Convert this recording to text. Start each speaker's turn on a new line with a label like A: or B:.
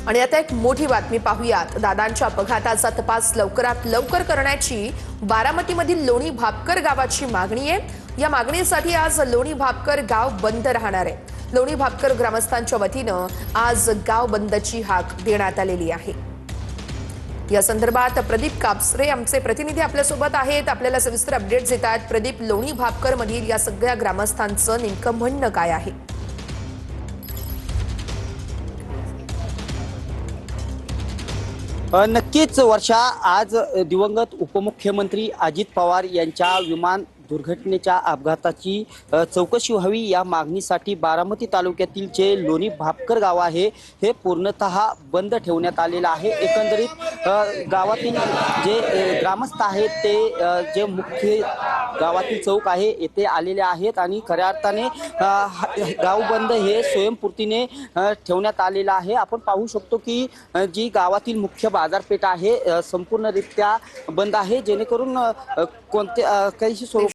A: आणि आता एक मोठी बातमी पाहूयात। दादांच्या अपघाताचा तपास लवकरात लवकर करण्याची बारामतीमधील लोणी भापकर गावाची मागणी आहे। या मागणीसाठी आज लोणी भापकर गाव बंद राहणार आहे। लोणी भापकर ग्रामस्थांच्या वतीनं आज गाव बंदची हाक देण्यात आलेली आहे। या संदर्भात प्रदीप कापसरे आमचे प्रतिनिधी आपल्यासोबत आहेत, आपल्याला सविस्तर अपडेट्स देतात। प्रदीप, लोणी भापकर मधील या सगळ्या ग्रामस्थांचं नेमकं म्हणणं काय आहे?
B: नक्कीच वर्षा, आज दिवंगत उपमुख्यमंत्री अजित पवार यांच्या विमान दुर्घटनेच्या अपघाताची चौकशी व्हावी या मागणीसाठी बारामती तालुक्यातील जे लोणी भापकर गाव आहे हे पूर्णतः बंद ठेवण्यात आलेलं आहे। एकंदरीत गावातील जे ग्रामस्थ आहेत ते जे मुख्य गावातील चौक आहे येथे आलेले आहेत आणि खऱ्या अर्थाने गाव बंद हे स्वयंपूर्तीने ठेवण्यात आलेलं आहे। आपण पाहू शकतो की जी गावातील मुख्य बाजारपेठ आहे संपूर्णरित्या बंद आहे, जेणेकरून कोणते काही स्वरूप